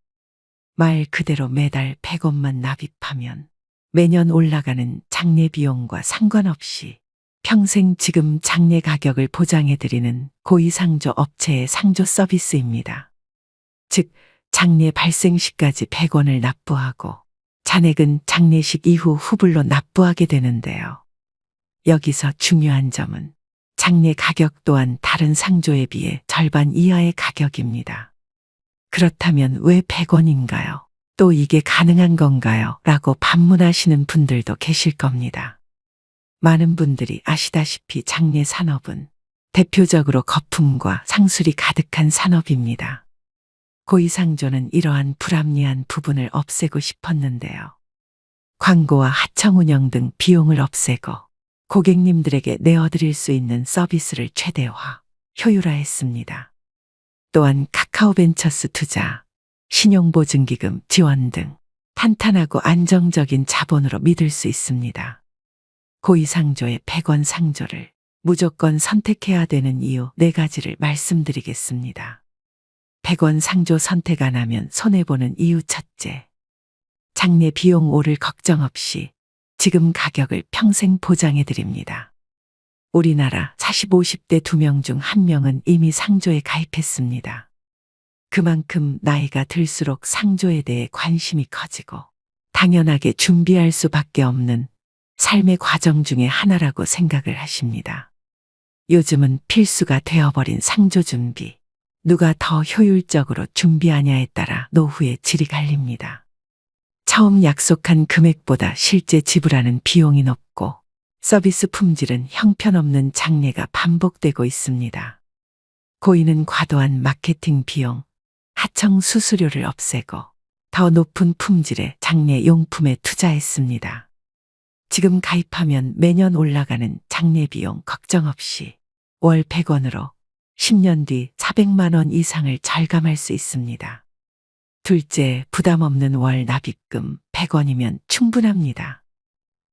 말 그대로 매달 100원만 납입하면 매년 올라가는 장례 비용과 상관없이 평생 지금 장례 가격을 보장해드리는 고위상조 업체의 상조 서비스입니다. 즉, 장례 발생 시까지 100원을 납부하고 잔액은 장례식 이후 후불로 납부하게 되는데요. 여기서 중요한 점은 장례 가격 또한 다른 상조에 비해 절반 이하의 가격입니다. 그렇다면 왜 100원인가요? 또 이게 가능한 건가요? 라고 반문하시는 분들도 계실 겁니다. 많은 분들이 아시다시피 장례 산업은 대표적으로 거품과 상술이 가득한 산업입니다. 고위상조는 이러한 불합리한 부분을 없애고 싶었는데요. 광고와 하청 운영 등 비용을 없애고 고객님들에게 내어드릴 수 있는 서비스를 최대화, 효율화했습니다. 또한 카카오벤처스 투자, 신용보증기금 지원 등 탄탄하고 안정적인 자본으로 믿을 수 있습니다. 고위상조의 100원 상조를 무조건 선택해야 되는 이유 4가지를 말씀드리겠습니다. 100원 상조 선택 안 하면 손해보는 이유 첫째. 장례 비용 오를 걱정 없이 지금 가격을 평생 보장해드립니다. 우리나라 40, 50대 2명 중 1명은 이미 상조에 가입했습니다. 그만큼 나이가 들수록 상조에 대해 관심이 커지고 당연하게 준비할 수밖에 없는 삶의 과정 중에 하나라고 생각을 하십니다. 요즘은 필수가 되어버린 상조 준비. 누가 더 효율적으로 준비하냐에 따라 노후의 질이 갈립니다. 처음 약속한 금액보다 실제 지불하는 비용이 높고 서비스 품질은 형편없는 장례가 반복되고 있습니다. 고인은 과도한 마케팅 비용, 하청 수수료를 없애고 더 높은 품질의 장례 용품에 투자했습니다. 지금 가입하면 매년 올라가는 장례 비용 걱정 없이 월 100원으로 10년 뒤 400만 원 이상을 절감할 수 있습니다. 둘째, 부담 없는 월 납입금 100원이면 충분합니다.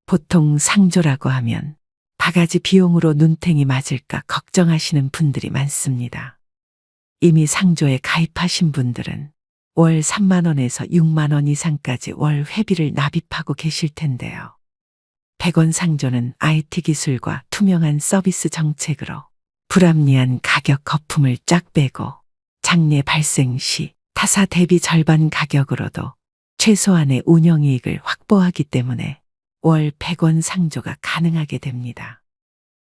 보통 상조라고 하면 바가지 비용으로 눈탱이 맞을까 걱정하시는 분들이 많습니다. 이미 상조에 가입하신 분들은 월 3만 원에서 6만 원 이상까지 월 회비를 납입하고 계실 텐데요. 100원 상조는 IT 기술과 투명한 서비스 정책으로 불합리한 가격 거품을 쫙 빼고 장례 발생 시 타사 대비 절반 가격으로도 최소한의 운영이익을 확보하기 때문에 월 100원 상조가 가능하게 됩니다.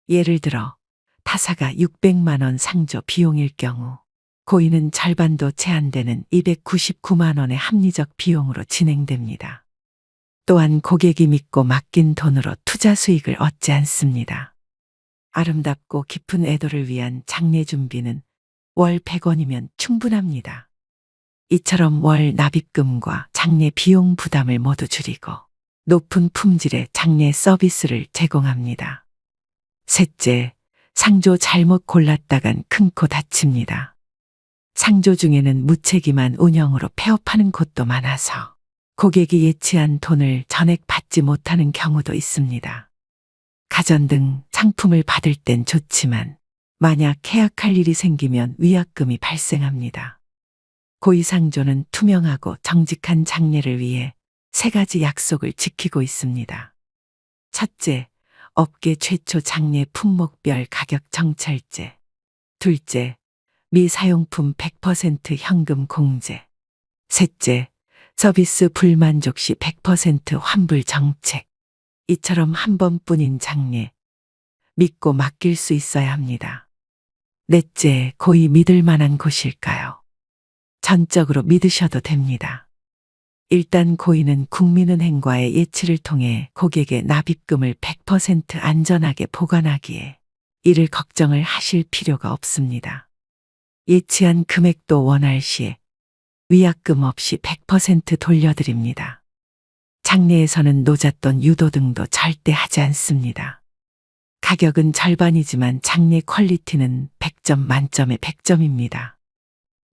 예를 들어 타사가 600만 원 상조 비용일 경우 고인은 절반도 채 안 되는 299만 원의 합리적 비용으로 진행됩니다. 또한 고객이 믿고 맡긴 돈으로 투자 수익을 얻지 않습니다. 아름답고 깊은 애도를 위한 장례 준비는 월 100원이면 충분합니다. 이처럼 월 납입금과 장례 비용 부담을 모두 줄이고 높은 품질의 장례 서비스를 제공합니다. 셋째, 상조 잘못 골랐다간 큰 코 다칩니다. 상조 중에는 무책임한 운영으로 폐업하는 곳도 많아서 고객이 예치한 돈을 전액 받지 못하는 경우도 있습니다. 가전 등 상품을 받을 땐 좋지만 만약 계약할 일이 생기면 위약금이 발생합니다. 고위상조는 투명하고 정직한 장례를 위해 3가지 약속을 지키고 있습니다. 첫째, 업계 최초 장례 품목별 가격 정찰제. 둘째, 미사용품 100% 현금 공제. 셋째, 서비스 불만족 시 100% 환불 정책. 이처럼 한 번뿐인 장례, 믿고 맡길 수 있어야 합니다. 넷째, 고이 믿을 만한 곳일까요? 전적으로 믿으셔도 됩니다. 일단 고인은 국민은행과의 예치를 통해 고객의 납입금을 100% 안전하게 보관하기에 이를 걱정을 하실 필요가 없습니다. 예치한 금액도 원할 시에 위약금 없이 100% 돌려드립니다. 장례에서는 노잣돈 유도 등도 절대 하지 않습니다. 가격은 절반이지만 장례 퀄리티는 100점 만점에 100점입니다.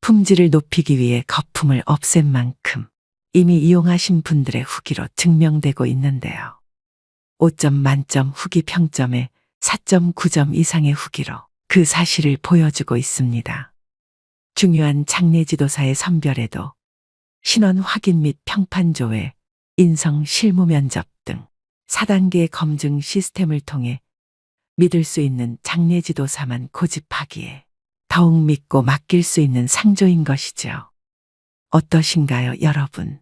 품질을 높이기 위해 거품을 없앤 만큼 이미 이용하신 분들의 후기로 증명되고 있는데요. 5점 만점 후기 평점에 4.9점 이상의 후기로 그 사실을 보여주고 있습니다. 중요한 장례 지도사의 선별에도 신원 확인 및 평판 조회, 인성 실무 면접 등 4단계 검증 시스템을 통해 믿을 수 있는 장례지도사만 고집하기에 더욱 믿고 맡길 수 있는 상조인 것이죠. 어떠신가요, 여러분?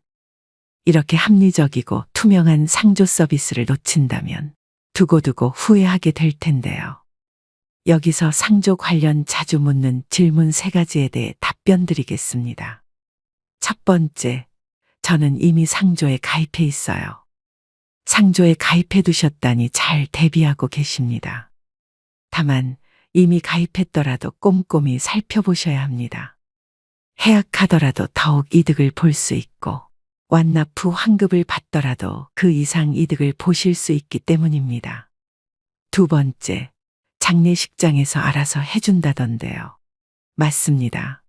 이렇게 합리적이고 투명한 상조 서비스를 놓친다면 두고두고 후회하게 될 텐데요. 여기서 상조 관련 자주 묻는 질문 3가지에 대해 답변 드리겠습니다. 첫 번째, 저는 이미 상조에 가입해 있어요. 상조에 가입해 두셨다니 잘 대비하고 계십니다. 다만 이미 가입했더라도 꼼꼼히 살펴보셔야 합니다. 해약하더라도 더욱 이득을 볼 수 있고 완납 후 환급을 받더라도 그 이상 이득을 보실 수 있기 때문입니다. 두 번째, 장례식장에서 알아서 해준다던데요. 맞습니다.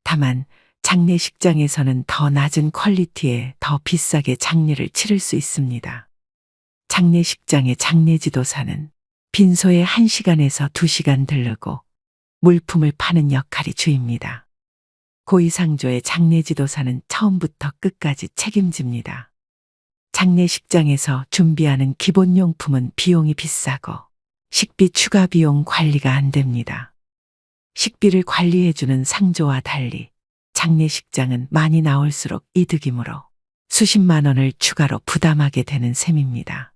다만 장례식장에서는 더 낮은 퀄리티에 더 비싸게 장례를 치를 수 있습니다. 장례식장의 장례지도사는 빈소에 1시간에서 2시간 들르고 물품을 파는 역할이 주입니다. 고위상조의 장례지도사는 처음부터 끝까지 책임집니다. 장례식장에서 준비하는 기본용품은 비용이 비싸고 식비 추가 비용 관리가 안 됩니다. 식비를 관리해주는 상조와 달리 장례식장은 많이 나올수록 이득이므로 수십만 원을 추가로 부담하게 되는 셈입니다.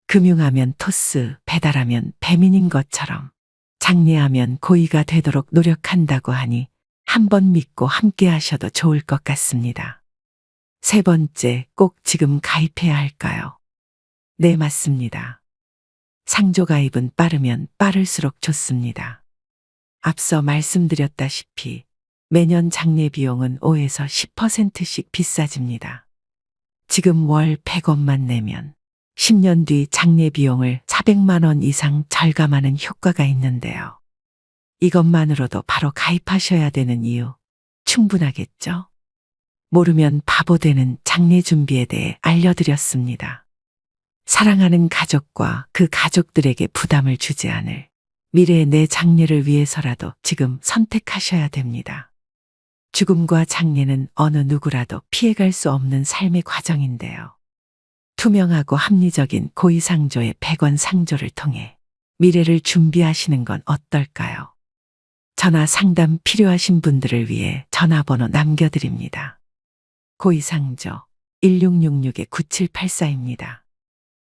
금융하면 토스, 배달하면 배민인 것처럼 장례하면 고의가 되도록 노력한다고 하니 한번 믿고 함께 하셔도 좋을 것 같습니다. 세 번째, 꼭 지금 가입해야 할까요? 네, 맞습니다. 상조 가입은 빠르면 빠를수록 좋습니다. 앞서 말씀드렸다시피 매년 장례 비용은 5에서 10%씩 비싸집니다. 지금 월 100원만 내면 10년 뒤 장례 비용을 400만 원 이상 절감하는 효과가 있는데요. 이것만으로도 바로 가입하셔야 되는 이유 충분하겠죠? 모르면 바보 되는 장례 준비에 대해 알려드렸습니다. 사랑하는 가족과 그 가족들에게 부담을 주지 않을 미래의 내 장례를 위해서라도 지금 선택하셔야 됩니다. 죽음과 장례는 어느 누구라도 피해갈 수 없는 삶의 과정인데요. 투명하고 합리적인 고위상조의 100원 상조를 통해 미래를 준비하시는 건 어떨까요? 전화 상담 필요하신 분들을 위해 전화번호 남겨드립니다. 고위상조 1666-9784입니다.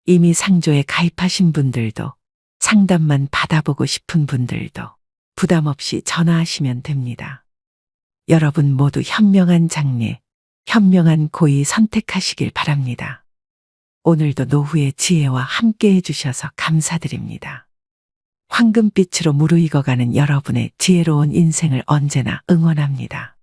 이미 상조에 가입하신 분들도 상담만 받아보고 싶은 분들도 부담 없이 전화하시면 됩니다. 여러분 모두 현명한 장례, 현명한 고위 선택하시길 바랍니다. 오늘도 노후의 지혜와 함께 해주셔서 감사드립니다. 황금빛으로 무르익어가는 여러분의 지혜로운 인생을 언제나 응원합니다.